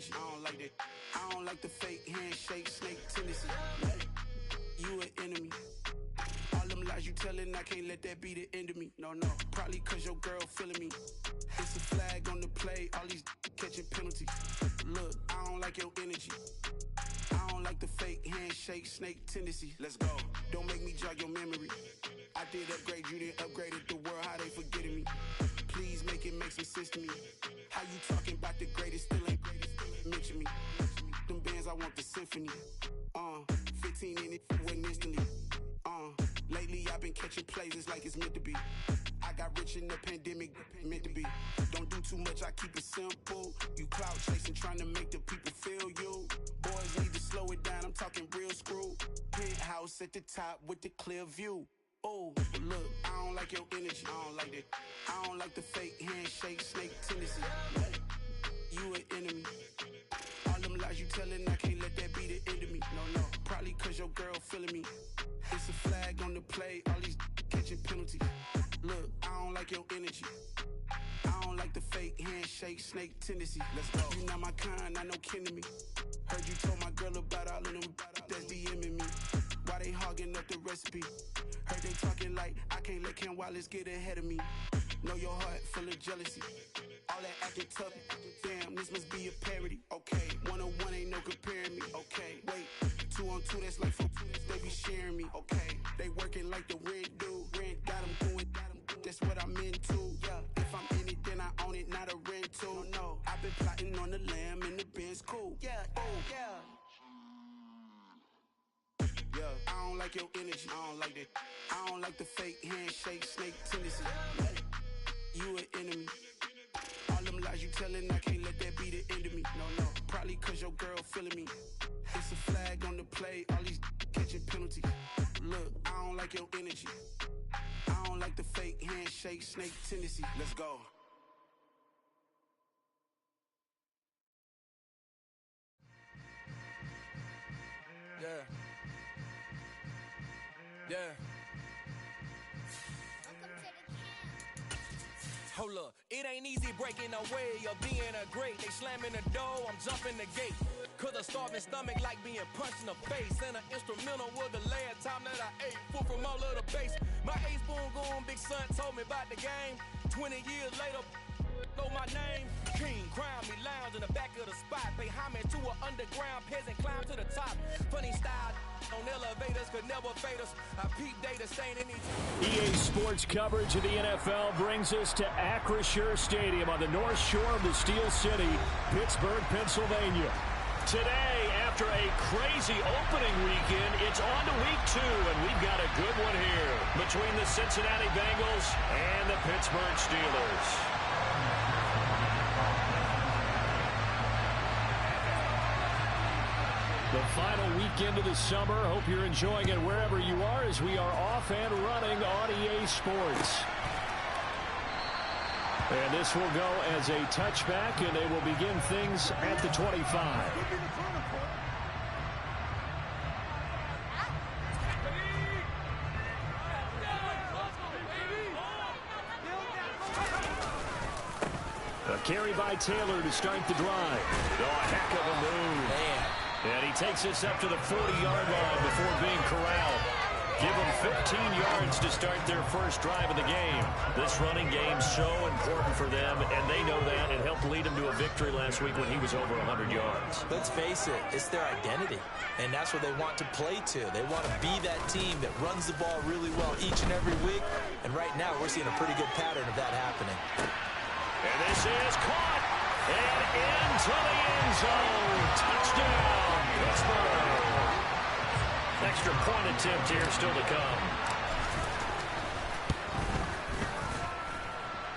energy. I don't like that. I don't like the fake handshake, snake tendency. You an enemy. All them lies you telling, I can't let that be the end of me. No, probably cause your girl feeling me. It's a flag on the play, all these catching penalties. Look, I don't like your energy. I don't like the fake handshake, snake tendency. Let's go. Don't make me jog your memory. I did upgrade, you didn't upgrade it. The world, how they forgetting me. Please make it make some sense to me. How you talking about the greatest, still ain't mention me. Them bands, I want the symphony. 15 in it, wasn't instantly. Lately I've been catching plays, it's like it's meant to be. I got rich in the pandemic, meant to be. Don't do too much, I keep it simple. You clout chasing, trying to make the people feel you. Boys need to slow it down, I'm talking real screw. Penthouse at the top with the clear view. Oh, look, I don't like your energy, I don't like that. I don't like the fake handshake, snake tendency. You an enemy. All them lies you telling, I can't let that be the end of me. No, probably cause your girl feeling me. It's a flag on the play, all these catching penalties. Look, I don't like your energy. I don't like the fake handshake, snake tendency. Let's go. You not my kind, not no kin to me. Heard you told my girl about all of them that's DMing me. Why they hogging up the recipe? Heard they talking like I can't let Ken Wallace get ahead of me. Know your heart full of jealousy. All that acting tough, damn, this must be a parody. Okay, 1-on-1 ain't no comparing me. Okay, wait, 2-on-2, that's like 4-2, they be sharing me. Okay, they working like the rent do. Rent got them doing, that's what I'm into. Yeah, if I'm in it, then I own it, not a rental. No, I've been plotting on the lamb and the Benz cool. Yeah, yeah, I don't like your energy, I don't like that. I don't like the fake handshake, snake tendency. You an enemy. All them lies you telling, I can't let that be the end of me. No, probably cause your girl feeling me. It's a flag on the play, all these catching penalties. Look, I don't like your energy. I don't like the fake handshake, snake tendency. Let's go. Yeah. Hold up, it ain't easy breaking away or being a great. They slamming the door, I'm jumping the gate. Cause a starving stomach like being punched in the face. And an instrumental was the last time that I ate. Food from all of the base. My ace boom goon, big son told me about the game. 20 years later, know my name. King, crown me, lounge in the back of the spot. Pay homage to an underground peasant, climb to the top. Funny style on elevators could never fade us. I peep data stain in these. EA Sports coverage of the NFL brings us to Acrisure Stadium on the north shore of the Steel City, Pittsburgh, Pennsylvania. Today, after a crazy opening weekend, it's on to week 2, and we've got a good one here between the Cincinnati Bengals and the Pittsburgh Steelers. The final weekend of the summer. Hope you're enjoying it wherever you are as we are off and running on EA Sports. And this will go as a touchback, and they will begin things at the 25. A carry by Taylor to start the drive. Oh, a heck of a move. Man. And he takes us up to the 40-yard line before being corralled. Give them 15 yards to start their first drive of the game. This running game's so important for them, and they know that. It helped lead them to a victory last week when he was over 100 yards. Let's face it, it's their identity, and that's what they want to play to. They want to be that team that runs the ball really well each and every week, and right now we're seeing a pretty good pattern of that happening. And this is caught, and into the end zone. Touchdown, Pittsburgh. Extra point attempt here still to come.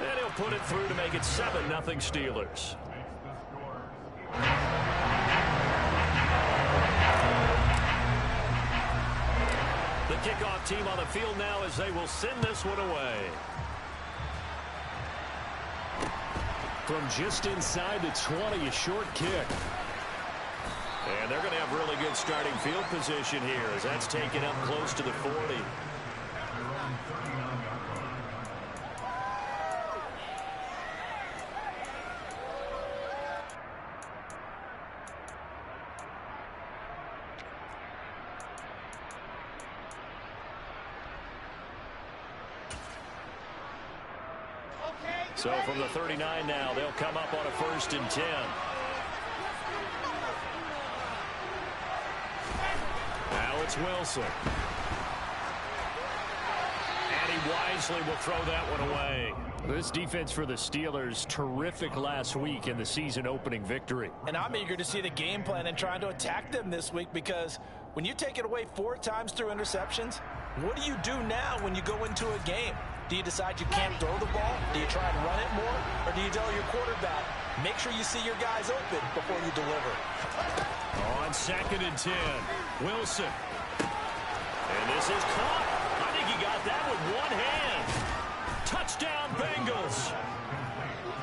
And he'll put it through to make it 7-0 Steelers. The kickoff team on the field now as they will send this one away. From just inside the 20, a short kick. And they're going to have really good starting field position here as that's taken up close to the 40. So from the 39 now, they'll come up on a 1st and 10. Now it's Wilson. And he wisely will throw that one away. This defense for the Steelers, terrific last week in the season opening victory. And I'm eager to see the game plan and trying to attack them this week, because when you take it away 4 times through interceptions, what do you do now when you go into a game? Do you decide you can't throw the ball? Do you try and run it more? Or do you tell your quarterback, make sure you see your guys open before you deliver? On 2nd and 10, Wilson. And this is caught. I think he got that with one hand. Touchdown, Bengals.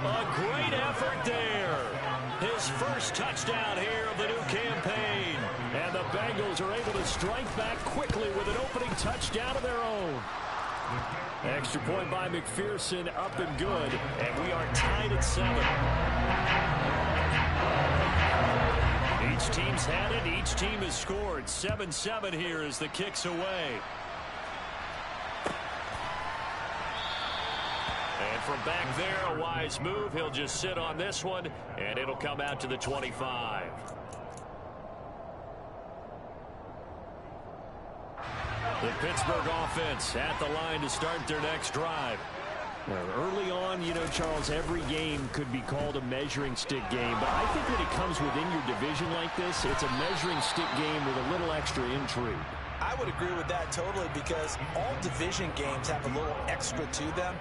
A great effort there. His first touchdown here of the new campaign. And the Bengals are able to strike back quickly with an opening touchdown of their own. Extra point by McPherson, up and good. And we are tied at 7. Each team's had it. Each team has scored. 7-7 here as the kick's away. And from back there, a wise move. He'll just sit on this one, and it'll come out to the 25. The Pittsburgh offense at the line to start their next drive. Well, early on, you know, Charles, every game could be called a measuring stick game. But I think when it comes within your division like this, it's a measuring stick game with a little extra intrigue. I would agree with that totally, because all division games have a little extra to them.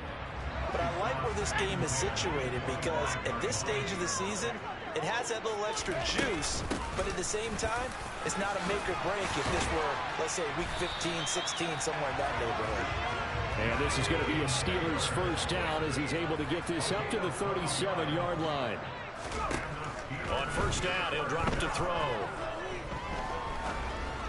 But I like where this game is situated, because at this stage of the season, it has that little extra juice, but at the same time, it's not a make or break if this were, let's say, week 15, 16, somewhere in that neighborhood. And this is going to be a Steelers first down as he's able to get this up to the 37-yard line. On first down, he'll drop to throw.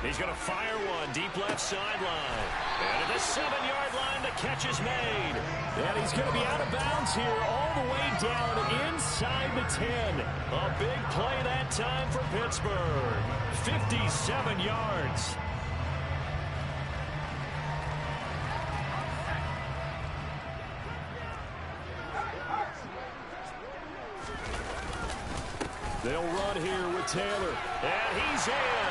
He's going to fire one deep left sideline. And at the 7-yard line, the catch is made. And he's going to be out of bounds here all the way down inside the 10. A big play that time for Pittsburgh. 57 yards. They'll run here with Taylor. And he's in.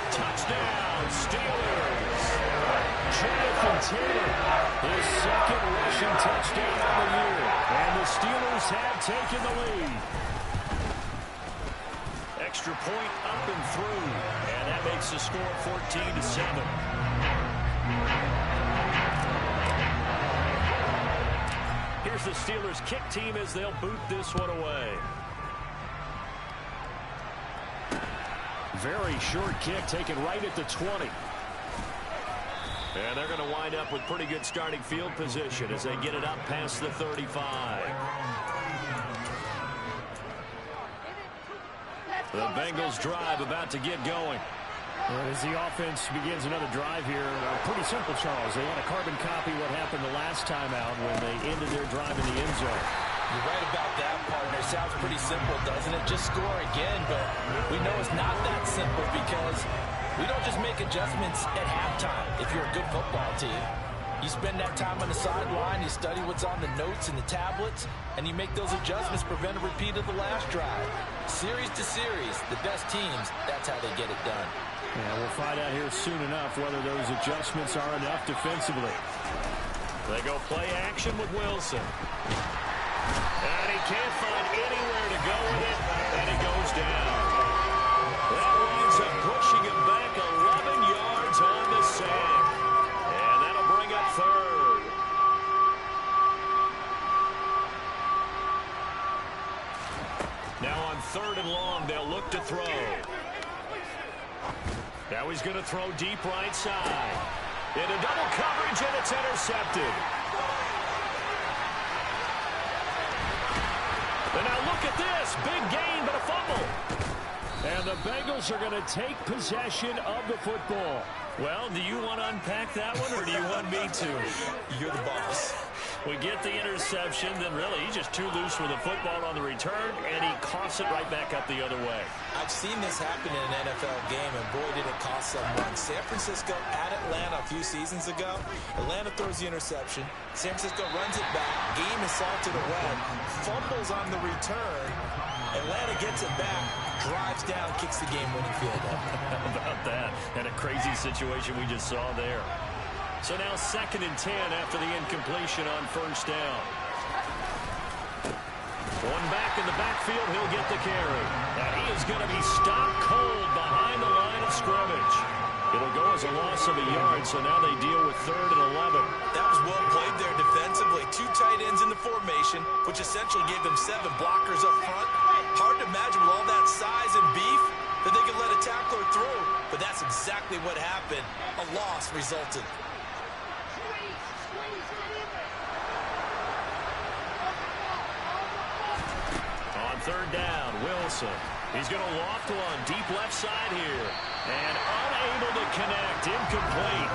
Touchdown, Steelers. Jonathan Taylor, his second rushing touchdown of the year. And the Steelers have taken the lead. Extra point up and through. And that makes the score 14-7. Here's the Steelers kick team as they'll boot this one away. Very short kick taken right at the 20. And they're going to wind up with pretty good starting field position as they get it up past the 35. The Bengals drive about to get going. As the offense begins another drive here, pretty simple, Charles. They want to carbon copy what happened the last time out when they ended their drive in the end zone. You're right about that, partner. Sounds pretty simple, doesn't it? Just score again, but we know it's not that simple because we don't just make adjustments at halftime if you're a good football team. You spend that time on the sideline, you study what's on the notes and the tablets, and you make those adjustments, prevent a repeat of the last drive. Series to series, the best teams, that's how they get it done. Yeah, we'll find out here soon enough whether those adjustments are enough defensively. They go play action with Wilson. And he can't find anywhere to go with it, and he goes down. That winds up pushing him back 11 yards on the sack. And that'll bring up third. Now on 3rd and long, they'll look to throw. Now he's going to throw deep right side. Into double coverage, and it's intercepted. And now look at this. Big gain, but a fumble. And the Bengals are going to take possession of the football. Well, do you want to unpack that one, or do you want me to? You're the boss. We get the interception, then really he's just too loose with the football on the return, and he coughs it right back up the other way. I've seen this happen in an NFL game, and boy, did it cost someone. San Francisco at Atlanta a few seasons ago. Atlanta throws the interception. San Francisco runs it back. Game is salted away. Fumbles on the return. Atlanta gets it back, drives down, kicks the game-winning field goal. How about that? And a crazy situation we just saw there. So now 2nd and 10 after the incompletion on first down. One back in the backfield, he'll get the carry. And he is going to be stopped cold behind the line of scrimmage. It'll go as a loss of a yard, so now they deal with 3rd and 11. That was well played there defensively. 2 tight ends in the formation, which essentially gave them 7 blockers up front. Hard to imagine with all that size and beef that they could let a tackler through, but that's exactly what happened. A loss resulted. On 3rd down, Wilson. He's going to loft one deep left side here. And unable to connect, incomplete.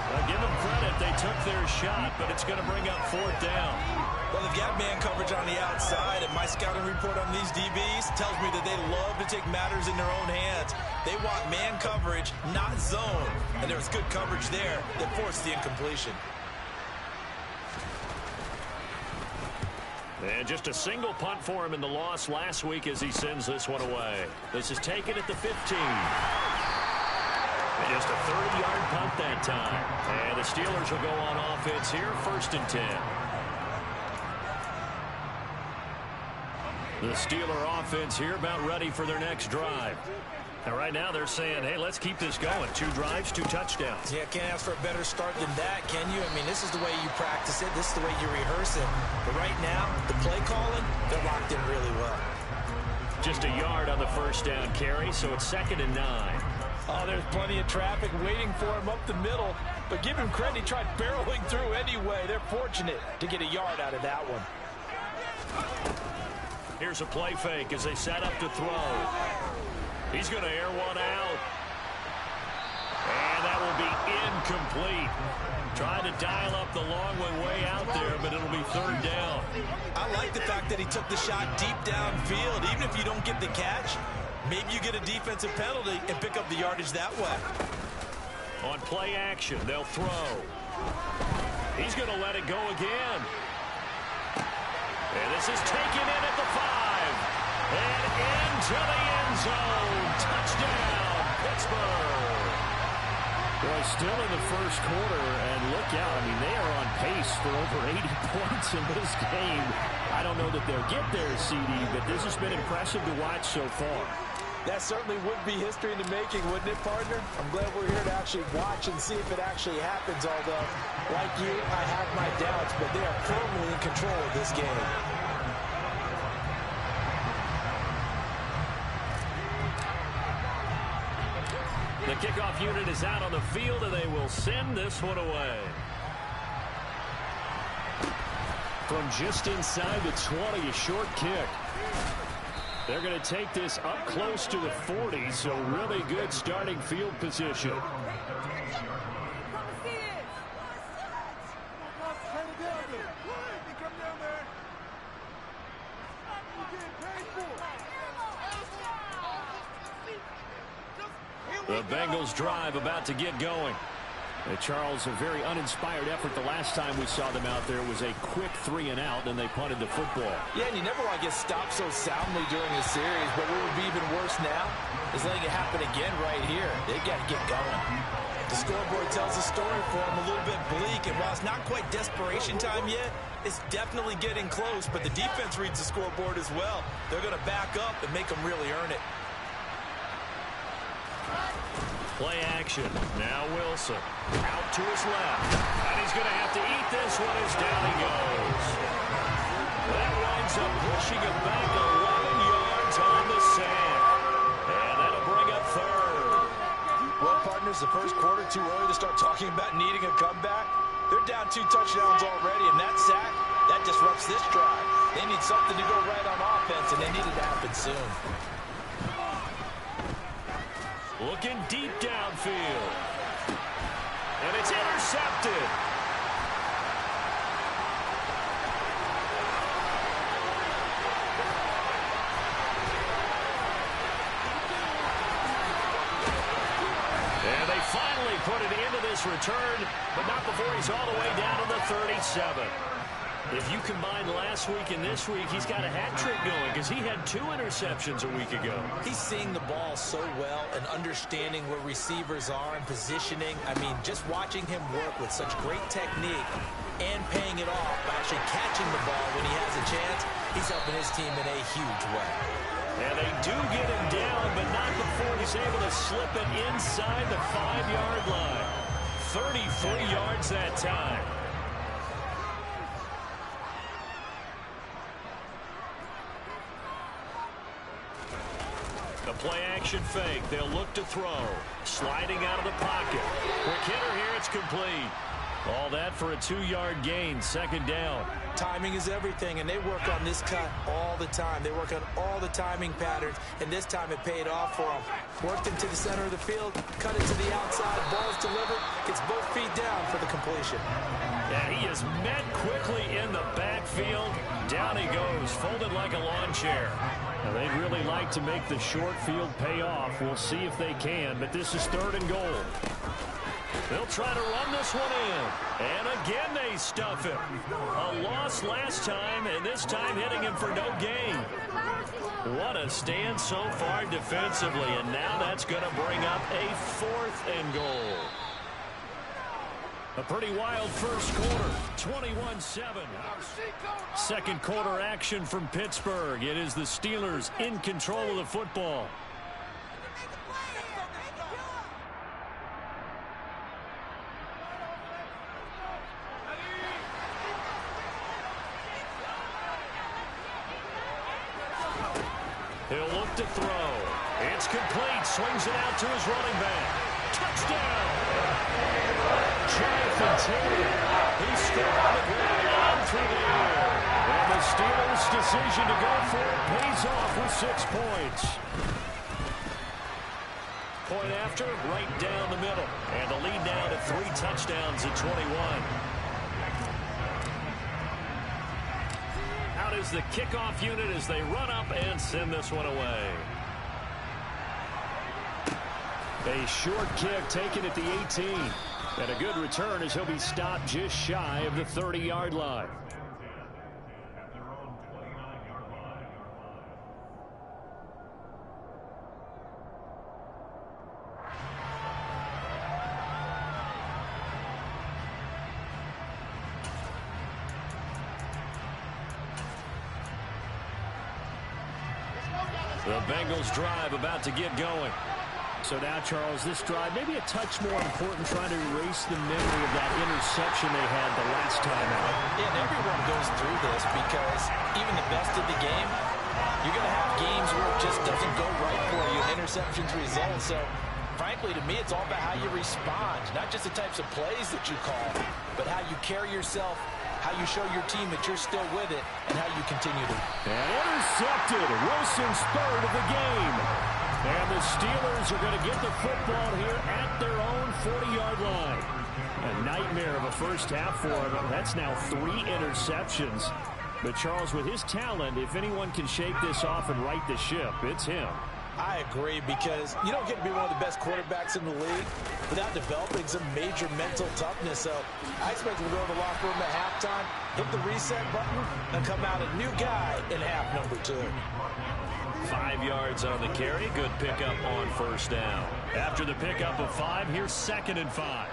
Well, give them credit, they took their shot, but it's going to bring up 4th down. Well, they've got man coverage on the outside, and my scouting report on these DBs tells me that they love to take matters in their own hands. They want man coverage, not zone, and there was good coverage there that forced the incompletion. And just a single punt for him in the loss last week as he sends this one away. This is taken at the 15. And just a 30-yard punt that time. And the Steelers will go on offense here, 1st and 10. The Steeler offense here about ready for their next drive. And right now they're saying, hey, let's keep this going. 2 drives, 2 touchdowns. Yeah, can't ask for a better start than that, can you? I mean, this is the way you practice it. This is the way you rehearse it. But right now, the play calling, they're locked in really well. Just a yard on the first down carry, so it's 2nd and 9. Oh, there's plenty of traffic waiting for him up the middle. But give him credit, he tried barreling through anyway. They're fortunate to get a yard out of that one. Here's a play fake as they set up to throw. He's going to air one out. And that will be incomplete. Trying to dial up the long way out there, but it'll be 3rd down. I like the fact that he took the shot deep downfield. Even if you don't get the catch, maybe you get a defensive penalty and pick up the yardage that way. On play action, they'll throw. He's going to let it go again. And this is taken in at the 5. And into the end zone. Touchdown, Pittsburgh. Boy, still in the first quarter, and look out. I mean, they are on pace for over 80 points in this game. I don't know that they'll get there, CD, but this has been impressive to watch so far. That certainly would be history in the making, wouldn't it, partner? I'm glad we're here to actually watch and see if it actually happens, although, like you, I have my doubts, but they are firmly in control of this game. The kickoff unit is out on the field, and they will send this one away. From just inside the 20, a short kick. They're going to take this up close to the 40, so really good starting field position. The Bengals drive about to get going. Charles, a very uninspired effort. The last time we saw them out there was a quick 3-and-out, and they punted the football. Yeah, and you never want to get stopped so soundly during a series, but what would be even worse now is letting it happen again right here. They got to get going. The scoreboard tells a story for them, a little bit bleak, and while it's not quite desperation time yet, it's definitely getting close, but the defense reads the scoreboard as well. They're going to back up and make them really earn it. Play action. Now Wilson. Out to his left. And he's going to have to eat this one as down he goes. That winds up pushing him back 11 yards on the sand. And that'll bring up 3rd. Well, partners, the first quarter too early to start talking about needing a comeback. They're down 2 touchdowns already, and that sack, that disrupts this drive. They need something to go right on offense, and they need it to happen soon. Looking deep downfield. And it's intercepted. pass returned, but not before he's all the way down to the 37. If you combine last week and this week, he's got a hat trick going because he had 2 interceptions a week ago. He's seeing the ball so well and understanding where receivers are and positioning. I mean, just watching him work with such great technique and paying it off by actually catching the ball when he has a chance, he's helping his team in a huge way. And they do get him down, but not before he's able to slip it inside the 5-yard line. 33 yards that time. The play-action fake. They'll look to throw. Sliding out of the pocket. Quick hitter here. It's complete. All that for a 2-yard gain. 2nd down. Timing is everything, and they work on this cut all the time. They work on all the timing patterns, and this time it paid off for them. Worked into the center of the field, cut it to the outside. Ball's delivered. Gets both feet down for the completion. Yeah, he is met quickly in the backfield. Down he goes, folded like a lawn chair. Now, they'd really like to make the short field pay off. We'll see if they can, but this is 3rd and goal. They'll try to run this one in. And again they stuff him. A loss last time, and this time hitting him for no gain. What a stand so far defensively, and now that's going to bring up a 4th and goal. A pretty wild first quarter, 21-7. 2nd quarter action from Pittsburgh. It is the Steelers in control of the football. He'll look to throw. It's complete. Swings it out to his running back. Touchdown! Jonathan Taylor. He's still on the ground and through the air. And the Steelers' decision to go for it pays off with 6 points. Point after, right down the middle. And the lead now to 3 touchdowns at 21. Out is the kickoff unit as they run up and send this one away. A short kick taken at the 18. And a good return as he'll be stopped just shy of the 30-yard line. The Bengals drive about to get going. So now, Charles, this drive maybe a touch more important, trying to erase the memory of that interception they had the last time out. Yeah, and everyone goes through this because even the best of the game, you're going to have games where it just doesn't go right for you. Interceptions result. So, frankly, to me, it's all about how you respond, not just the types of plays that you call, but how you carry yourself, how you show your team that you're still with it, and how you continue to. And intercepted. Wilson's 3rd of the game. And the Steelers are going to get the football here at their own 40-yard line. A nightmare of a first half for him. That's now 3 interceptions. But, Charles, with his talent, if anyone can shake this off and right the ship, it's him. I agree, because you don't get to be one of the best quarterbacks in the league without developing some major mental toughness. So I expect him to go to the locker room at halftime, hit the reset button, and come out a new guy in half number 2. 5 yards on the carry. Good pickup on 1st down. After the pickup of 5, here's 2nd and 5.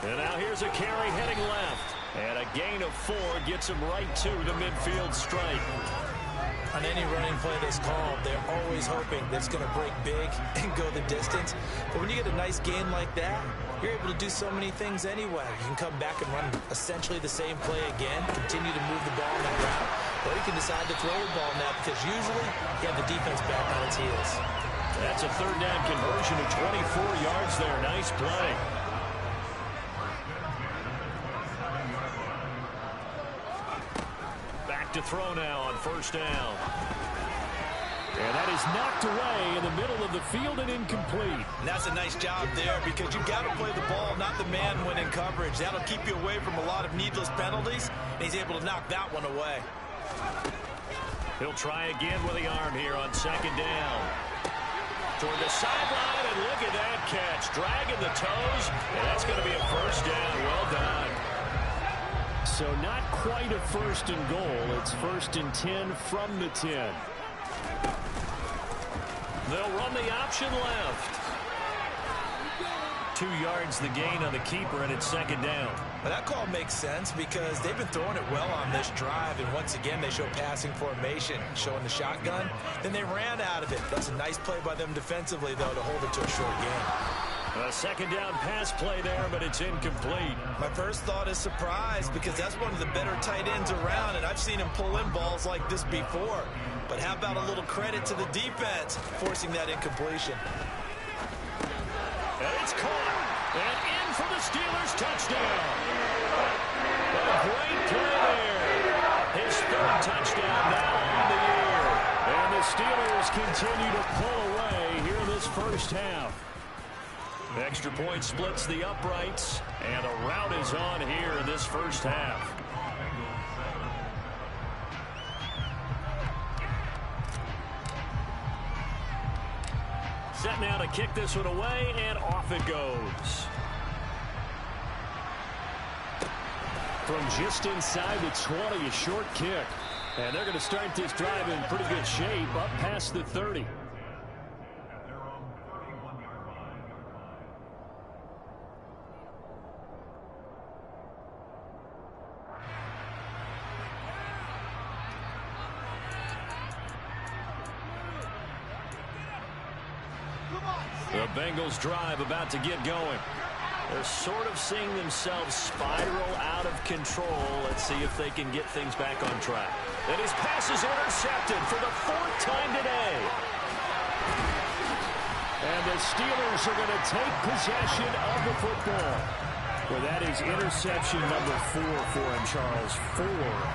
And now here's a carry heading left. And a gain of 4 gets him right to the midfield strike. On any running play that's called, they're always hoping that it's going to break big and go the distance. But when you get a nice gain like that, you're able to do so many things anyway. You can come back and run essentially the same play again, continue to move the ball on that route, or you can decide to throw the ball now because usually you have the defense back on its heels. That's a 3rd down conversion of 24 yards there. Nice play. Back to throw now on 1st down. And that is knocked away in the middle of the field and incomplete. And that's a nice job there because you've got to play the ball, not the man when in coverage. That'll keep you away from a lot of needless penalties, and he's able to knock that one away. He'll try again with the arm here on 2nd down. toward the sideline, and look at that catch. Dragging the toes, and that's going to be a first down. Well done. So not quite a first and goal. It's first and 10 from the 10. They'll run the option left. 2 yards the gain on the keeper, and it's second down. Well, that call makes sense because they've been throwing it well on this drive, and once again they show passing formation, showing the shotgun. Then they ran out of it. That's a nice play by them defensively, though, to hold it to a short gain. A second down pass play there, but it's incomplete. My first thought is surprise because that's one of the better tight ends around, and I've seen him pull in balls like this before. But how about a little credit to the defense forcing that incompletion? And it's caught. And in for the Steelers touchdown. A great play there. His third touchdown now on the year. And the Steelers continue to pull away here in this first half. Extra point splits the uprights, and a rout is on here in this first half. Set now to kick this one away, and off it goes. From just inside the 20, a short kick. And they're going to start this drive in pretty good shape, up past the 30. The Bengals drive about to get going. They're sort of seeing themselves spiral out of control. Let's see if they can get things back on track. And his pass is intercepted for the 4th time today. And the Steelers are going to take possession of the football. Well, that is interception number 4 for him, Charles. 4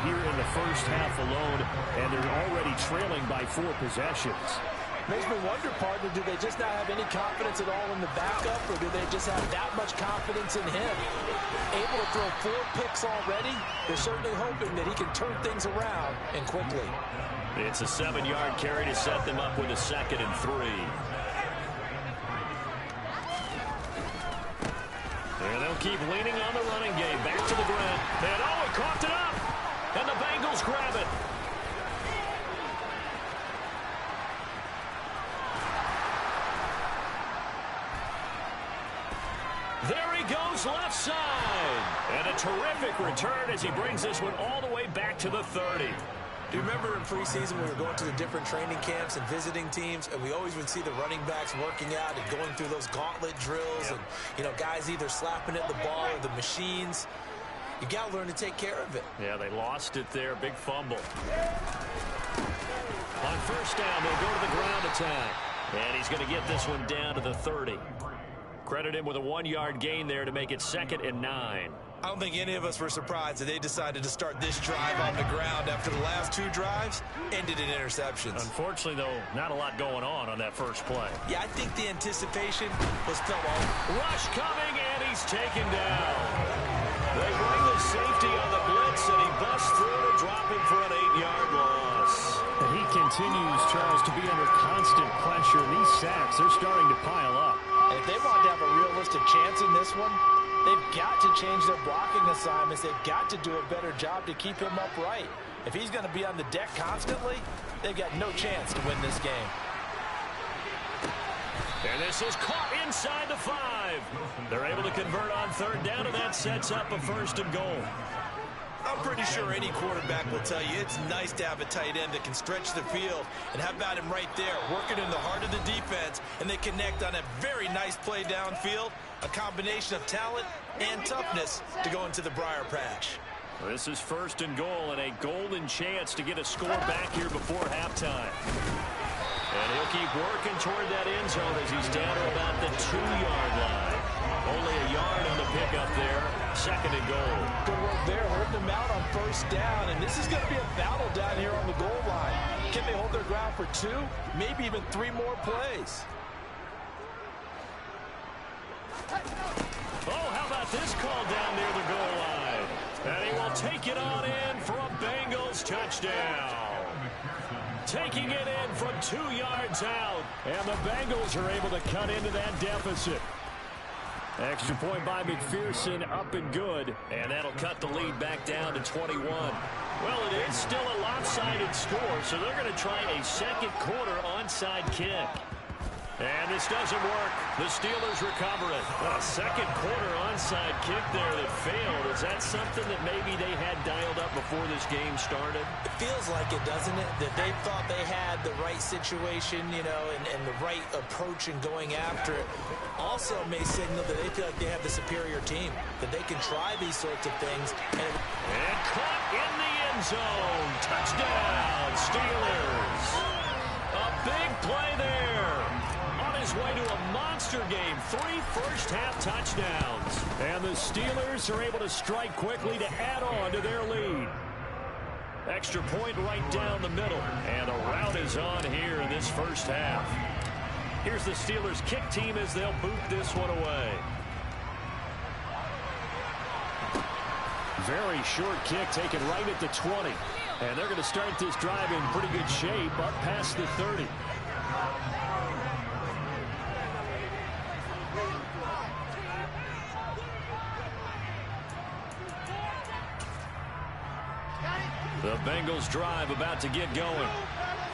here in the first half alone, and they're already trailing by 4 possessions. Makes me wonder, partner, do they just not have any confidence at all in the backup, or do they just have that much confidence in him? Able to throw 4 picks already? They're certainly hoping that he can turn things around and quickly. It's a 7-yard carry to set them up with a 2nd and 3. And they'll keep leaning on the running game. Back to the ground. And he coughed it up. And the Bengals grab it. There he goes left side. And a terrific return as he brings this one all the way back to the 30. Do you remember in preseason we were going to the different training camps and visiting teams, and we always would see the running backs working out and going through those gauntlet drills, and, you know, guys either slapping at the ball or the machines. You got to learn to take care of it. Yeah, they lost it there. Big fumble. On first down, they'll go to the ground attack. And he's going to get this one down to the 30. Credit him with a 1-yard gain there to make it 2nd and 9. I don't think any of us were surprised that they decided to start this drive on the ground after the last 2 drives ended in interceptions. Unfortunately, though, not a lot going on that first play. Yeah, I think the anticipation was felt all. Rush coming, and he's taken down. They bring the safety on the blitz, and he busts through to drop him for an 8-yard loss. And he continues, Charles, to be under constant pressure. And these sacks, they're starting to pile up. And if they want to have a realistic chance in this one, they've got to change their blocking assignments. They've got to do a better job to keep him upright. If he's going to be on the deck constantly, they've got no chance to win this game. And this is caught inside the 5. They're able to convert on 3rd down, and that sets up a 1st and goal. I'm pretty sure any quarterback will tell you it's nice to have a tight end that can stretch the field. And how about him right there, working in the heart of the defense, and they connect on a very nice play downfield, a combination of talent and toughness to go into the briar patch. This is 1st and goal, and a golden chance to get a score back here before halftime. And he'll keep working toward that end zone as he's down to about the 2-yard line. Only a yard on the pickup there. 2nd and goal. Good work there, holding them out on 1st down. And this is going to be a battle down here on the goal line. Can they hold their ground for 2, maybe even 3 more plays? Oh, how about this call down near the goal line? And he will take it on in for a Bengals touchdown. taking it in from 2 yards out. And the Bengals are able to cut into that deficit. Extra point by McPherson, up and good. And that'll cut the lead back down to 21. Well, it is still a lopsided score, so they're going to try a second quarter onside kick. And this doesn't work. The Steelers recover it. A second quarter onside kick there that failed. Is that something that maybe they had dialed up before this game started? It feels like it, doesn't it? That they thought they had the right situation, you know, and the right approach in going after it. Also may signal that they feel like they have the superior team, that they can try these sorts of things. And caught in the end zone. Touchdown, Steelers. A big play there. His way to a monster game. 3 first-half touchdowns. And the Steelers are able to strike quickly to add on to their lead. Extra point right down the middle. And a rout is on here in this first half. Here's the Steelers kick team as they'll boot this one away. Very short kick taken right at the 20. And they're going to start this drive in pretty good shape up past the 30. The Bengals drive about to get going.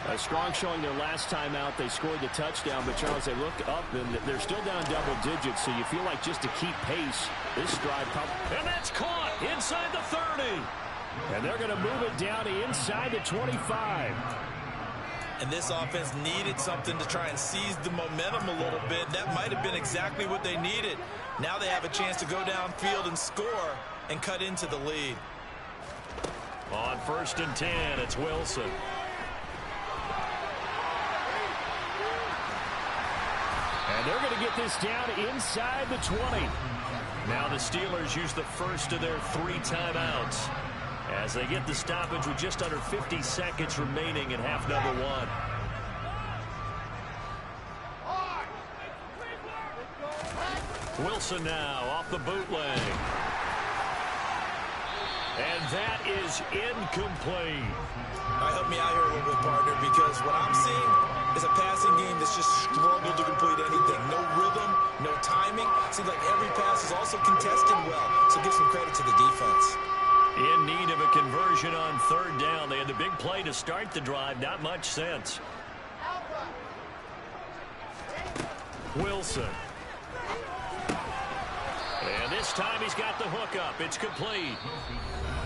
A strong showing their last time out. They scored the touchdown, but Charles, they look up and they're still down double digits, so you feel like just to keep pace, this drive and that's caught inside the 30. And they're going to move it down to inside the 25. And this offense needed something to try and seize the momentum a little bit. That might have been exactly what they needed. Now they have a chance to go downfield and score and cut into the lead. On 1st and 10, it's Wilson. And they're going to get this down inside the 20. Now the Steelers use the first of their 3 timeouts as they get the stoppage with just under 50 seconds remaining in half number 1. Wilson now off the bootleg. And that is incomplete. Help me out here a little bit, partner, because what I'm seeing is a passing game that's just struggled to complete anything. No rhythm, no timing. Seems like every pass is also contested well, so give some credit to the defense. In need of a conversion on 3rd down. They had the big play to start the drive. Not much sense. Wilson. And this time he's got the hook up. It's complete.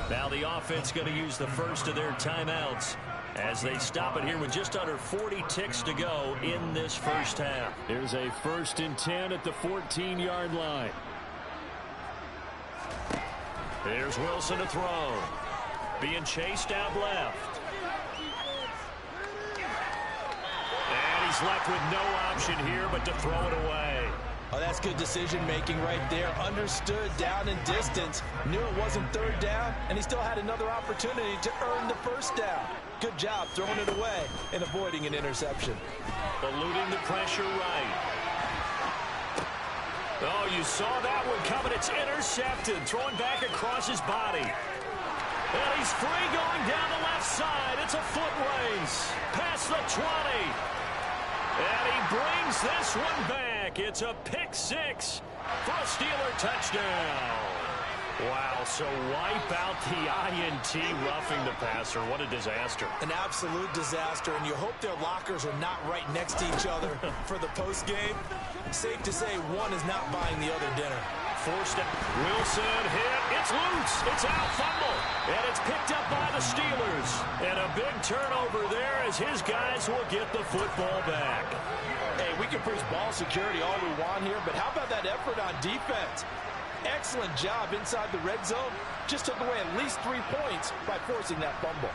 Now the offense going to use the first of their timeouts as they stop it here with just under 40 ticks to go in this first half. There's a 1st and 10 at the 14-yard line. There's Wilson to throw. Being chased out left. And he's left with no option here but to throw it away. Oh, that's good decision-making right there. Understood down and distance. Knew it wasn't 3rd down, and he still had another opportunity to earn the 1st down. Good job throwing it away and avoiding an interception. Eluding the pressure right. Oh, you saw that one coming. It's intercepted. Throwing back across his body. And he's free going down the left side. It's a foot race. Past the 20. And he brings this one back. It's a pick-6 for a Steeler touchdown. Wow, so wipe out the INT roughing the passer. What a disaster. An absolute disaster, and you hope their lockers are not right next to each other for the postgame. Safe to say one is not buying the other dinner. Forced it. Wilson hit. It's loose. It's out. Fumble. And it's picked up by the Steelers. And a big turnover there as his guys will get the football back. Hey, we can preach ball security all we want here, but how about that effort on defense? Excellent job inside the red zone. Just took away at least 3 points by forcing that fumble.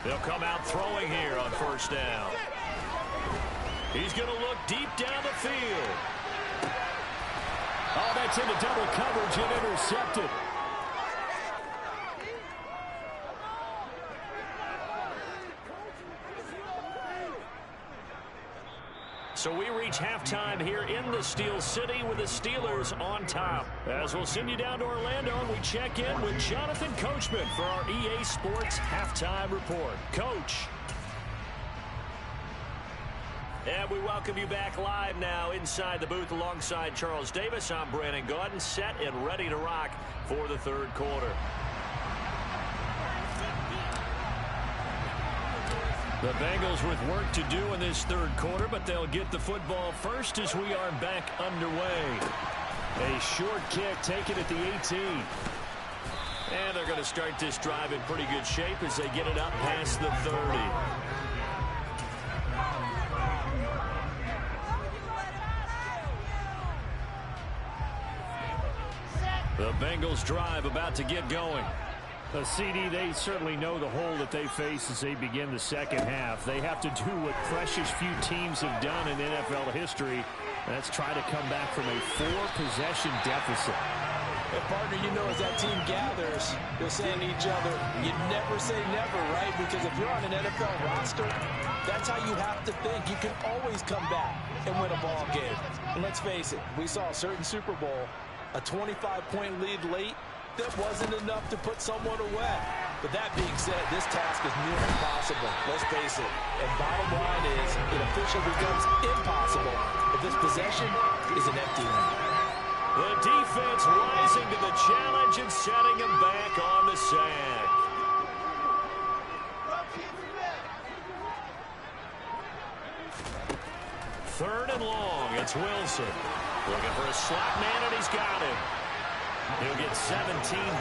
They'll come out throwing here on 1st down. He's going to look deep down the field. Oh, that's into double coverage and intercepted. So we reach halftime here in the Steel City with the Steelers on top. As we'll send you down to Orlando and we check in with Jonathan Coachman for our EA Sports Halftime Report. Coach. And we welcome you back live now inside the booth alongside Charles Davis. I'm Brandon Gaudin, set and ready to rock for the third quarter. The Bengals with work to do in this third quarter, but they'll get the football first as we are back underway. A short kick taken at the 18. And they're going to start this drive in pretty good shape as they get it up past the 30. The Bengals drive about to get going. The CD, they certainly know the hole that they face as they begin the second half. They have to do what precious few teams have done in NFL history. That's try to come back from a 4-possession deficit. Hey, partner, you know as that team gathers, they're saying to each other, you never say never, right? Because if you're on an NFL roster, that's how you have to think. You can always come back and win a ball game. And let's face it, we saw a certain Super Bowl, a 25-point lead late, that wasn't enough to put someone away. But that being said, this task is near impossible. Let's face it. And bottom line is, it officially becomes impossible if this possession is an empty one. The defense rising to the challenge and setting him back on the sack. Third and long. It's Wilson. Looking for a slot man, and he's got him. He'll get 17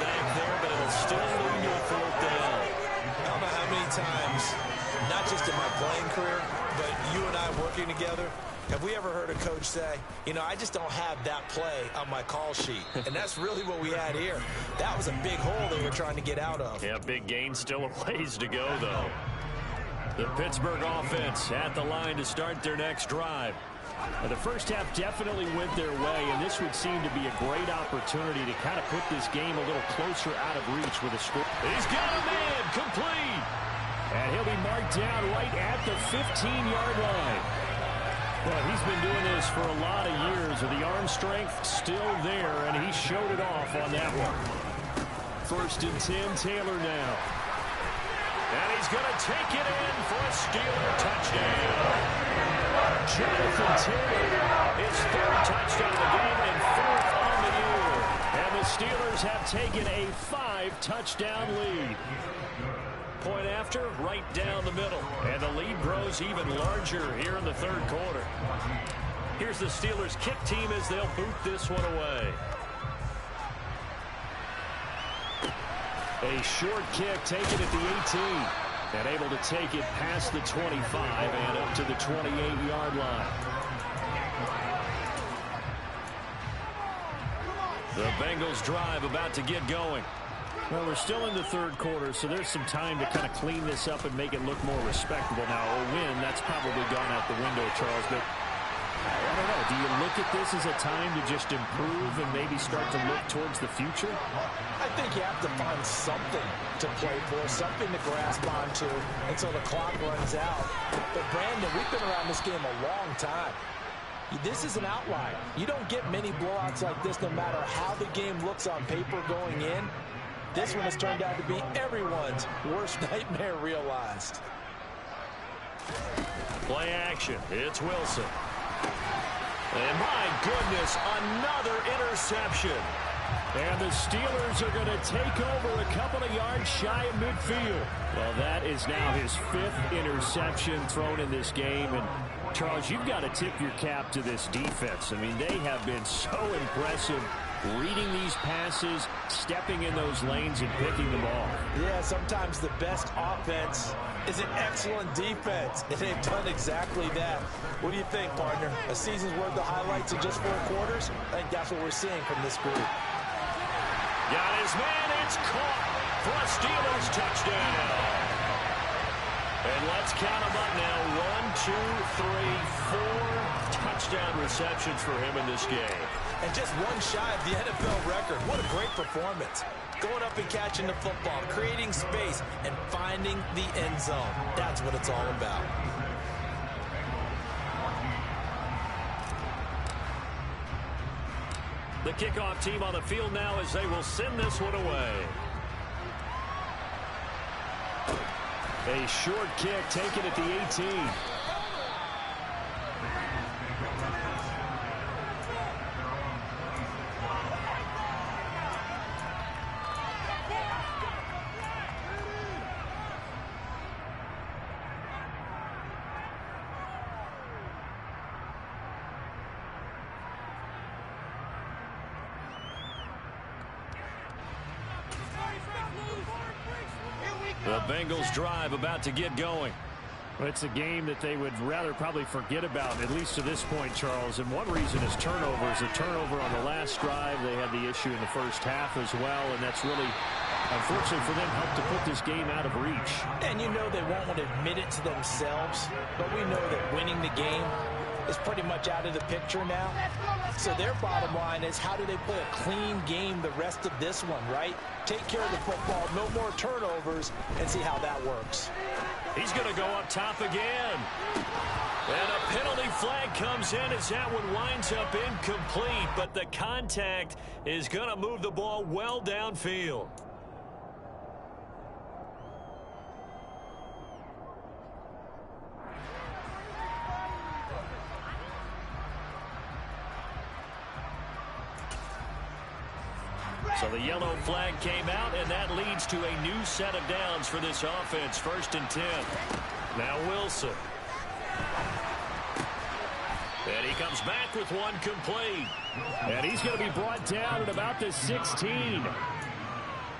back there, but it'll still lead to a fourth down. I don't know how many times, not just in my playing career, but you and I working together, have we ever heard a coach say, you know, I just don't have that play on my call sheet. And that's really what we had here. That was a big hole they were trying to get out of. Yeah, big gain, still a ways to go, though. The Pittsburgh offense at the line to start their next drive. Now, the first half definitely went their way, and this would seem to be a great opportunity to kind of put this game a little closer out of reach with a score. He's got a man, complete. And he'll be marked down right at the 15-yard line. Well, he's been doing this for a lot of years, with the arm strength still there, and he showed it off on that one. First and 10, Taylor now. And he's going to take it in for a Steeler touchdown. Jonathan Taylor, his third touchdown of the game and fourth on the year. And the Steelers have taken a 5-touchdown lead. Point after, right down the middle. And the lead grows even larger here in the third quarter. Here's the Steelers kick team as they'll boot this one away. A short kick taken at the 18. And able to take it past the 25 and up to the 28-yard line. The Bengals drive about to get going. Well, we're still in the third quarter, so there's some time to kind of clean this up and make it look more respectable. Now, a win, that's probably gone out the window, Charles, but I don't know. Do you look at this as a time to just improve and maybe start to look towards the future? I think you have to find something to play for, something to grasp onto until the clock runs out. But, Brandon, we've been around this game a long time. This is an outlier. You don't get many blowouts like this no matter how the game looks on paper going in. This one has turned out to be everyone's worst nightmare realized. Play action. It's Wilson. And my goodness, another interception. And the Steelers are going to take over a couple of yards shy of midfield. Well, that is now his 5th interception thrown in this game. And, Charles, you've got to tip your cap to this defense. I mean, they have been so impressive reading these passes, stepping in those lanes, and picking the ball. Yeah, sometimes the best offense is an excellent defense, and they've done exactly that. What do you think, partner? A season's worth of highlights in just 4 quarters? I think that's what we're seeing from this group. Got his man, it's caught for a Steelers touchdown. And let's count them up now. 1, 2, 3, 4 touchdown receptions for him in this game. And just one shy of the NFL record. What a great performance. Going up and catching the football, creating space, and finding the end zone. That's what it's all about. The kickoff team on the field now as they will send this one away. A short kick taken at the 18. The Bengals drive about to get going. Well, it's a game that they would rather probably forget about, at least to this point, Charles. And one reason is turnovers. A turnover on the last drive. They had the issue in the first half as well, and that's really, unfortunately for them, helped to put this game out of reach. And you know they won't want to admit it to themselves, but we know that winning the game is pretty much out of the picture now. So their bottom line is, how do they play a clean game the rest of this one, right? Take care of the football, no more turnovers, and see how that works. He's going to go up top again. And a penalty flag comes in as that one winds up incomplete, but the contact is going to move the ball well downfield. So the yellow flag came out, and that leads to a new set of downs for this offense. 1st and 10. Now Wilson. And he comes back with one complete. And he's going to be brought down at about the 16.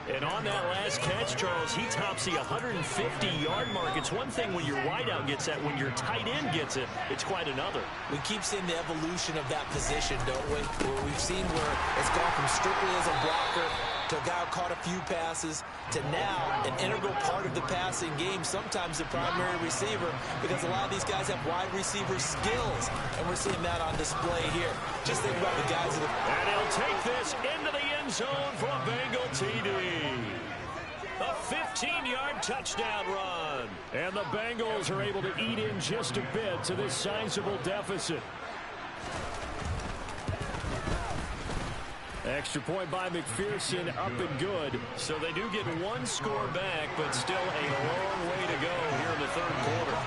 And on that last catch, Charles, he tops the 150-yard mark. It's one thing when your wideout gets that. When your tight end gets it, it's quite another. We keep seeing the evolution of that position, don't we? Where we've seen where it's gone from strictly as a blocker to a guy who caught a few passes to now an integral part of the passing game, sometimes the primary receiver, because a lot of these guys have wide receiver skills, and we're seeing that on display here. Just think about the guys that have... And he'll take this into the end zone for a Bengal TD. A 15-yard touchdown run. And the Bengals are able to eat in just a bit to this sizable deficit. Extra point by McPherson, up and good. So they do get one score back, but still a long way to go here in the 3rd quarter.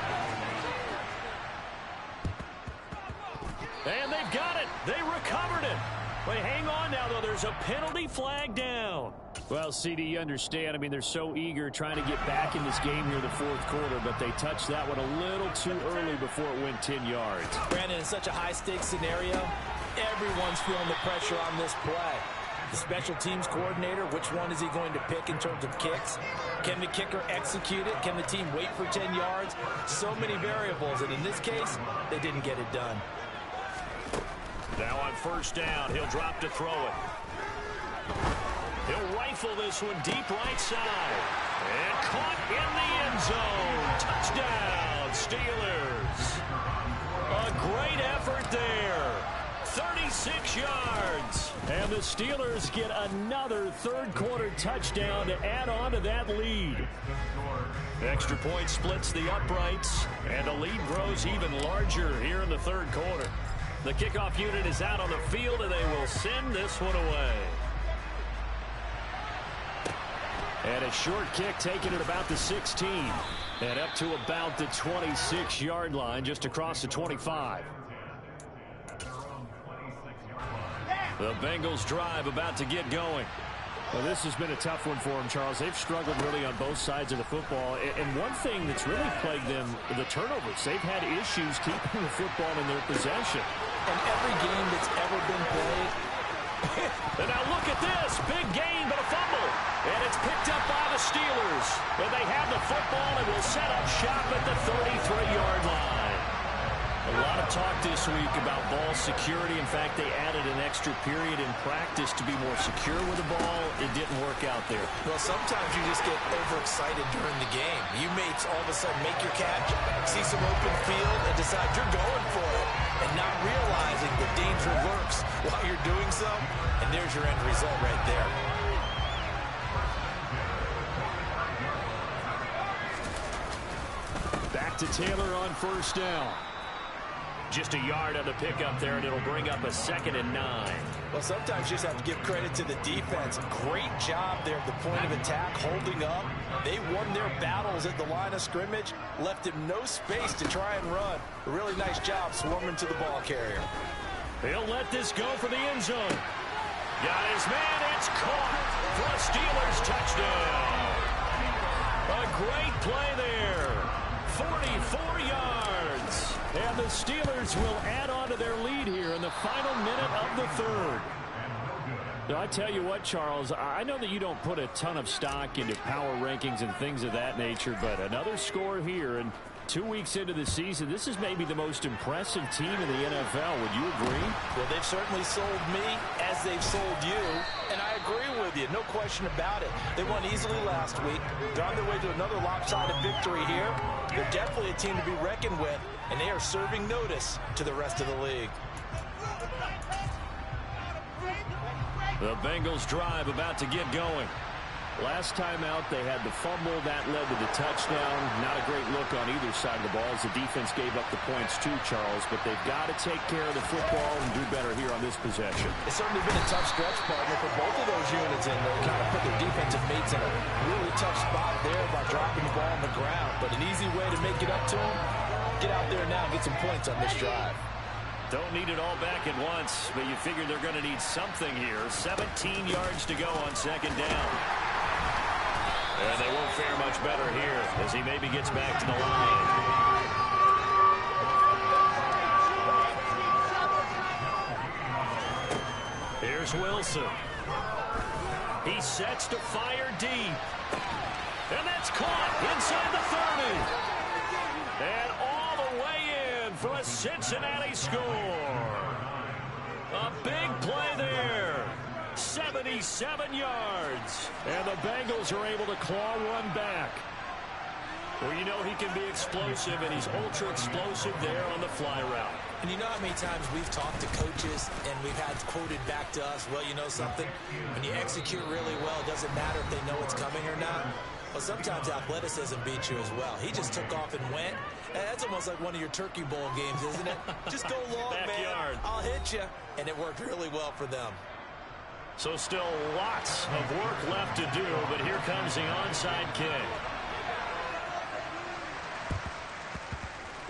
And they've got it. They recovered it. Wait, hang on now, though. There's a penalty flag down. Well, CD, you understand. I mean, they're so eager trying to get back in this game here in the 4th quarter, but they touched that one a little too early before it went 10 yards. Brandon, in such a high-stakes scenario, everyone's feeling the pressure on this play. The special teams coordinator, which one is he going to pick in terms of kicks? Can the kicker execute it? Can the team wait for 10 yards? So many variables, and in this case, they didn't get it done. Now on 1st down, he'll drop to throw it. He'll rifle this one deep right side. And caught in the end zone. Touchdown, Steelers. A great effort there. 36 yards. And the Steelers get another 3rd quarter touchdown to add on to that lead. Extra point splits the uprights, and the lead grows even larger here in the 3rd quarter. The kickoff unit is out on the field, and they will send this one away. And a short kick taken at about the 16. And up to about the 26-yard line, just across the 25. The Bengals drive about to get going. Well, this has been a tough one for them, Charles. They've struggled really on both sides of the football. And one thing that's really plagued them, the turnovers. They've had issues keeping the football in their possession. And every game that's ever been played. And now look at this. Big gain, but a fumble. And it's picked up by the Steelers. And they have the football and will set up shop at the 33-yard line. A lot of talk this week about ball security. In fact, they added an extra period in practice to be more secure with the ball. It didn't work out there. Well, sometimes you just get overexcited during the game. You may all of a sudden make your catch, see some open field, and decide you're going for it, and not realizing the danger lurks while you're doing so, and there's your end result right there. Back to Taylor on 1st down. Just a yard on the pickup there, and it'll bring up a 2nd and 9. Well, sometimes you just have to give credit to the defense. Great job there at the point of attack, holding up. They won their battles at the line of scrimmage, left him no space to try and run. A really nice job swarming to the ball carrier. He'll let this go for the end zone. Got his man, it's caught for a Steelers touchdown. A great play there. 44 yards. And the Steelers will add on to their lead here in the final minute of the third. Now, I tell you what, Charles, I know that you don't put a ton of stock into power rankings and things of that nature, but another score here, and 2 weeks into the season, this is maybe the most impressive team in the NFL. Would you agree? Well, they've certainly sold me as they've sold you, and I agree with you. No question about it. They won easily last week. They're on their way to another lopsided victory here. They're definitely a team to be reckoned with, and they are serving notice to the rest of the league. The Bengals drive about to get going. Last time out, they had the fumble. That led to the touchdown. Not a great look on either side of the ball as the defense gave up the points too, Charles. But they've got to take care of the football and do better here on this possession. It's certainly been a tough stretch, partner, for both of those units, and they kind of put their defensive mates in a really tough spot there by dropping the ball on the ground. But an easy way to make it up to them, get out there now and get some points on this drive. Don't need it all back at once, but you figure they're going to need something here. 17 yards to go on 2nd down. And they won't fare much better here as he maybe gets back to the line. Here's Wilson. He sets to fire deep. And that's caught inside the 30. And all the way in for a Cincinnati score. A big play there. 77 yards. And the Bengals are able to claw one back. Well, you know he can be explosive, and he's ultra explosive there on the fly route. And you know how many times we've talked to coaches and we've had quoted back to us, well, you know something? When you execute really well, it doesn't matter if they know it's coming or not. Well, sometimes athleticism beats you as well. He just took off and went. And that's almost like one of your Turkey Bowl games, isn't it? Just go long, Backyard. man. I'll hit you. And it worked really well for them. So still lots of work left to do, but here comes the onside kick.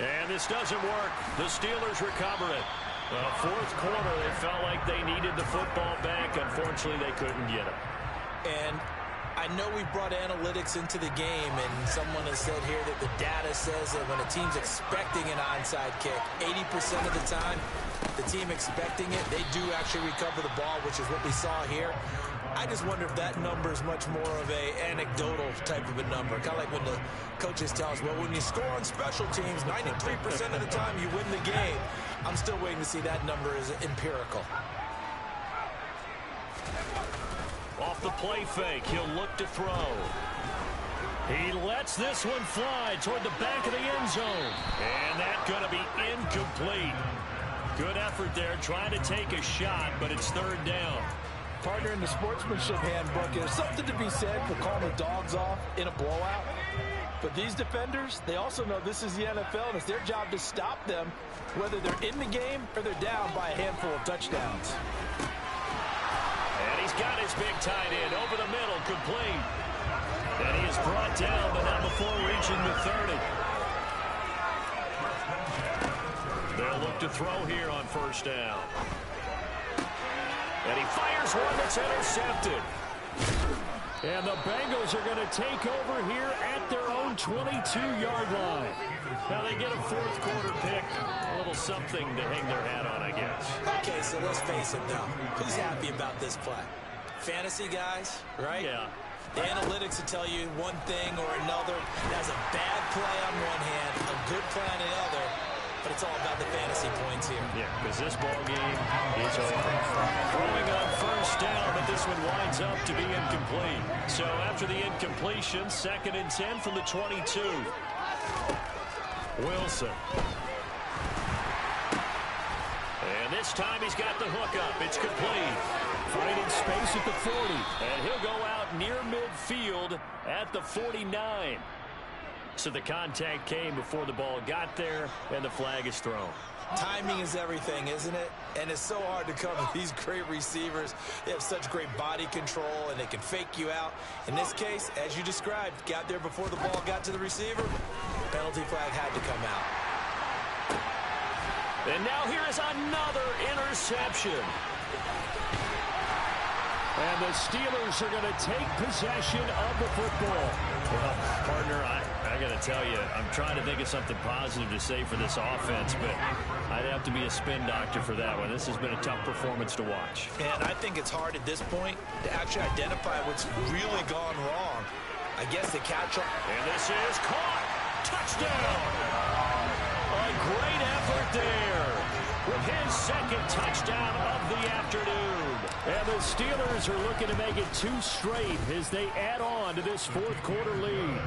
And this doesn't work. The Steelers recover it. Fourth quarter, they felt like they needed the football back. Unfortunately, they couldn't get it. And I know we've brought analytics into the game, and someone has said here that the data says that when a team's expecting an onside kick, 80% of the time, the team expecting it, they do actually recover the ball, which is what we saw here. I just wonder if that number is much more of a anecdotal type of a number. Kind of like when the coaches tell us, well, when you score on special teams, 93% of the time you win the game. I'm still waiting to see that number is empirical. Off the play fake, he'll look to throw. He lets this one fly toward the back of the end zone. And that's going to be incomplete. Good effort there, trying to take a shot, but it's 3rd down. Partner, in the sportsmanship handbook, there's something to be said for calling the dogs off in a blowout. But these defenders, they also know this is the NFL, and it's their job to stop them, whether they're in the game or they're down by a handful of touchdowns. And he's got his big tight end over the middle, complete. And he is brought down, but not before reaching the 30. They'll look to throw here on 1st down. And he fires one that's intercepted. And the Bengals are going to take over here at their own 22-yard line. Now they get a 4th quarter pick. A little something to hang their hat on, I guess. Okay, so let's face it now. Who's happy about this play? Fantasy guys, right? Yeah. The analytics will tell you one thing or another. That's a bad play on one hand, a good play on the other. But it's all about the fantasy points here. Yeah, because this ball game is over. Throwing on 1st down, but this one winds up to be incomplete. So after the incompletion, 2nd and 10 from the 22. Wilson. And this time he's got the hook up. It's complete. Finding space at the 40. And he'll go out near midfield at the 49. So the contact came before the ball got there, and the flag is thrown. Timing is everything, isn't it? And it's so hard to cover these great receivers. They have such great body control, and they can fake you out. In this case, as you described, got there before the ball got to the receiver. Penalty flag had to come out. And now here is another interception. And the Steelers are going to take possession of the football. Well, partner, I got to tell you, I'm trying to think of something positive to say for this offense, but I'd have to be a spin doctor for that one. This has been a tough performance to watch. And I think it's hard at this point to actually identify what's really gone wrong. I guess the catch-up. And this is caught. Touchdown. A great effort there with his second touchdown of the afternoon. And the Steelers are looking to make it 2 straight as they add on to this fourth quarter lead.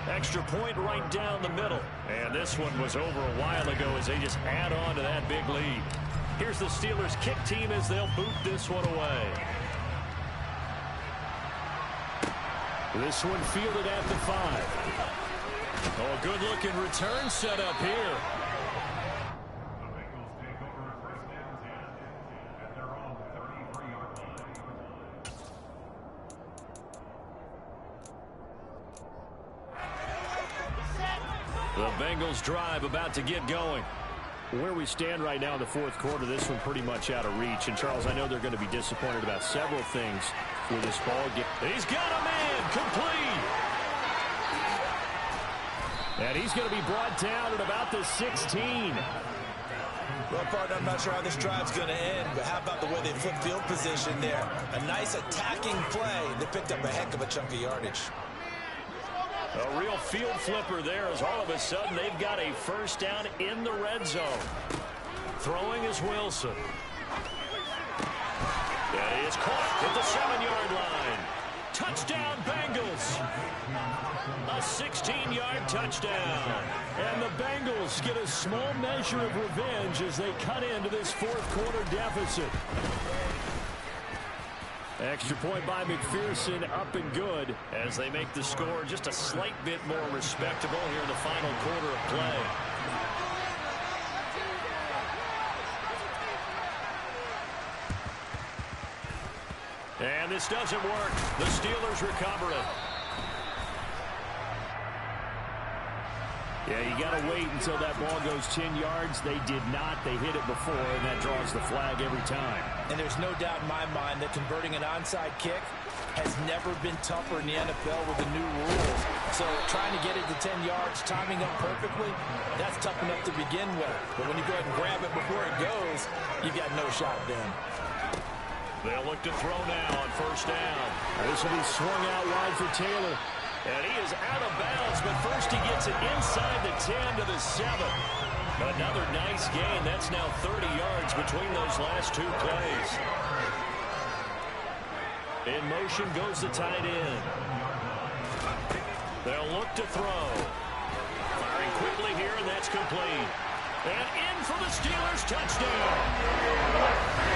Extra point right down the middle. And this one was over a while ago as they just add on to that big lead. Here's the Steelers kick team as they'll boot this one away. This one fielded at the 5. Oh, a good-looking return set up here. The Bengals drive about to get going. Where we stand right now in the fourth quarter, this one pretty much out of reach. And, Charles, I know they're going to be disappointed about several things with this ball game. He's got a man complete. And he's going to be brought down at about the 16. Well, partner, I'm not sure how this drive's going to end, but how about the way they flipped field position there? A nice attacking play. They picked up a heck of a chunk of yardage. A real field flipper there as all of a sudden they've got a first down in the red zone. Throwing is Wilson. That is caught at the 7-yard line. Touchdown, Bengals. A 16-yard touchdown. And the Bengals get a small measure of revenge as they cut into this fourth quarter deficit. Extra point by McPherson, up and good as they make the score just a slight bit more respectable here in the final quarter of play. And this doesn't work. The Steelers recover it. Yeah, you got to wait until that ball goes 10 yards. They did not. They hit it before, and that draws the flag every time. And there's no doubt in my mind that converting an onside kick has never been tougher in the NFL with the new rules. So trying to get it to 10 yards, timing up perfectly, that's tough enough to begin with. But when you go ahead and grab it before it goes, you've got no shot then. They'll look to throw now on first down. This will be swung out wide for Taylor. And he is out of bounds, but first he gets it inside the 10 to the 7. Another nice gain. That's now 30 yards between those last 2 plays. In motion goes the tight end. They'll look to throw. Firing quickly here, and that's complete. And in for the Steelers, touchdown.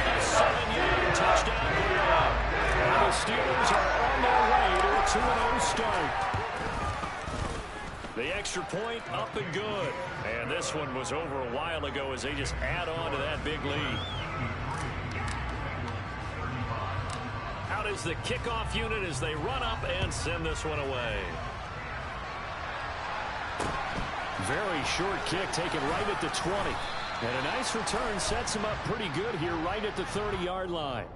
A 7-yard touchdown grab. And the Steelers are on their way to a 2-0 start. The extra point up and good. And this one was over a while ago as they just add on to that big lead. Out is the kickoff unit as they run up and send this one away. Very short kick taken right at the 20. And a nice return sets him up pretty good here right at the 30-yard line.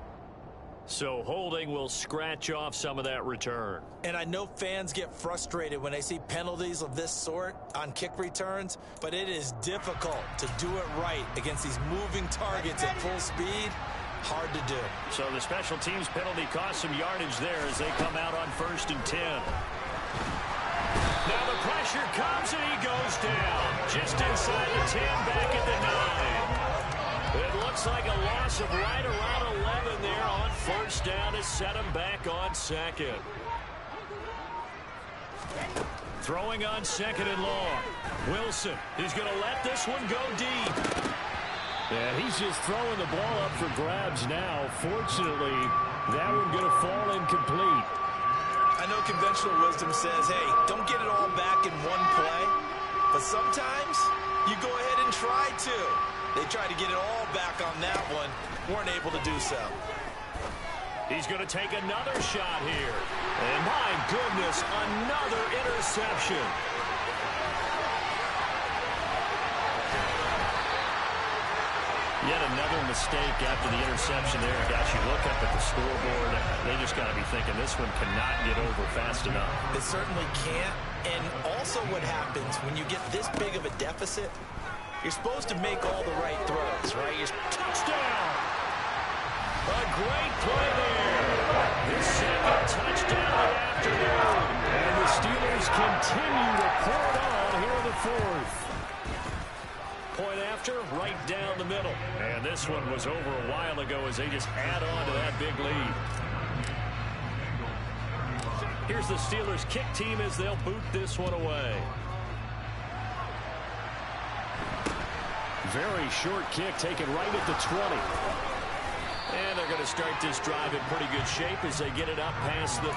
So holding will scratch off some of that return. And I know fans get frustrated when they see penalties of this sort on kick returns, but it is difficult to do it right against these moving targets at full speed. Hard to do. So the special teams penalty cost some yardage there as they come out on 1st and 10. Now the pressure comes and he goes down. Just inside the 10, back at the 9. It looks like a loss of right around 11 there on first down to set him back on 2nd. Throwing on 2nd and long. Wilson, he's going to let this one go deep. And he's just throwing the ball up for grabs now. Fortunately, that one going to fall incomplete. I know conventional wisdom says, hey, don't get it all back in one play. But sometimes you go ahead and try to. They tried to get it all back on that one. Weren't able to do so. He's going to take another shot here. And my goodness, another interception. Yet another mistake after the interception there. Gosh, you look up at the scoreboard, they just got to be thinking this one cannot get over fast enough. It certainly can't. And also what happens when you get this big of a deficit, you're supposed to make all the right throws, right? Touchdown! A great play there. His second touchdown of the afternoon. And the Steelers continue to pour it on here in the fourth. Point after, right down the middle. And this one was over a while ago as they just add on to that big lead. Here's the Steelers kick team as they'll boot this one away. Very short kick taken right at the 20. And they're going to start this drive in pretty good shape as they get it up past the 30.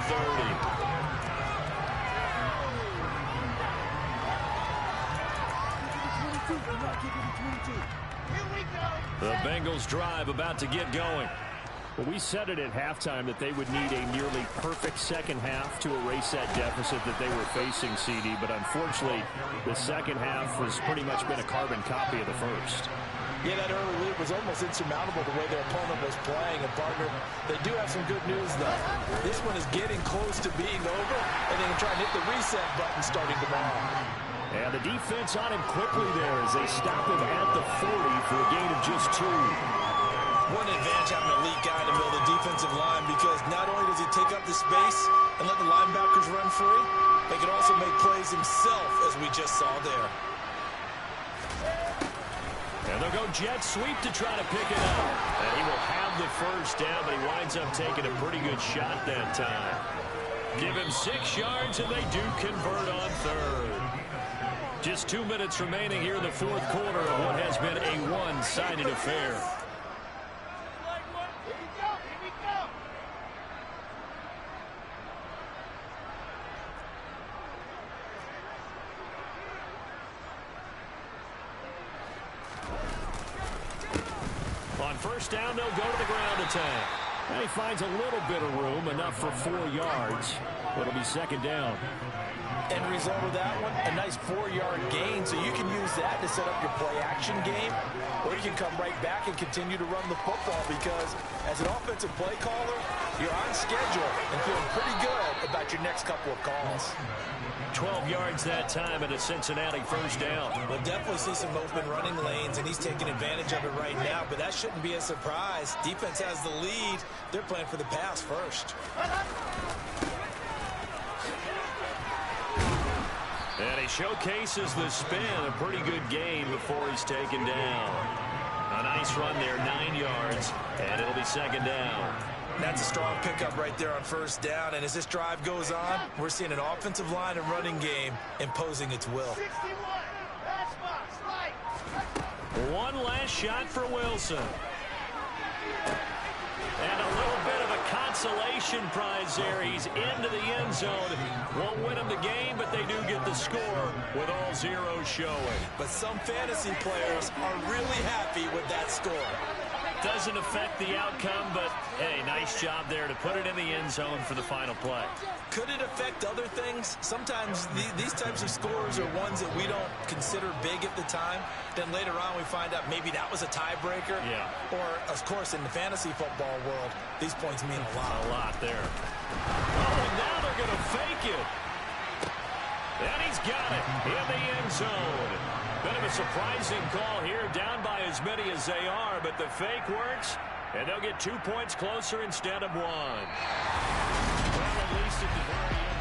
The Bengals drive about to get going. Well, we said it at halftime that they would need a nearly perfect second half to erase that deficit that they were facing, CD. But unfortunately, the second half has pretty much been a carbon copy of the first. Yeah, that early lead was almost insurmountable the way their opponent was playing. And, partner, they do have some good news, though. This one is getting close to being over, and they can try and hit the reset button starting tomorrow. And the defense on him quickly there as they stop him at the 40 for a gain of just 2. One advantage having an elite guy in the middle of the defensive line, because not only does he take up the space and let the linebackers run free, he can also make plays himself, as we just saw there. And they'll go jet sweep to try to pick it up. And he will have the first down, but he winds up taking a pretty good shot that time. Give him 6 yards, and they do convert on third. Just 2 minutes remaining here in the fourth quarter of what has been a one-sided affair. On first down, they'll go to the ground attack. And he finds a little bit of room, enough for 4 yards. It'll be second down. End result of that one, a nice 4-yard gain, so you can use that to set up your play-action game, or you can come right back and continue to run the football, because as an offensive play caller, you're on schedule and feeling pretty good about your next couple of calls. 12 yards that time and a Cincinnati first down. We'll definitely see some open running lanes, and he's taking advantage of it right now, but that shouldn't be a surprise. Defense has the lead. They're playing for the pass first. And he showcases the spin, a pretty good gain before he's taken down. A nice run there, 9 yards, and it'll be second down. That's a strong pickup right there on first down, and as this drive goes on, we're seeing an offensive line and running game imposing its will. 61, pass box, right. One last shot for Wilson. And a little bit of a consolation prize there. He's into the end zone. Won't win him the game, but they do get the score with all zeros showing. But some fantasy players are really happy with that score. Doesn't affect the outcome, but, hey, nice job there to put it in the end zone for the final play. Could it affect other things? Sometimes these types of scores are ones that we don't consider big at the time. Then later on we find out maybe that was a tiebreaker. Yeah. Or, of course, in the fantasy football world, these points mean a lot. A lot there. Oh, and now they're going to fake it. And he's got it in the end zone. Bit of a surprising call here, down by as many as they are, but the fake works, and they'll get 2 points closer instead of 1. Well, at least at the very end.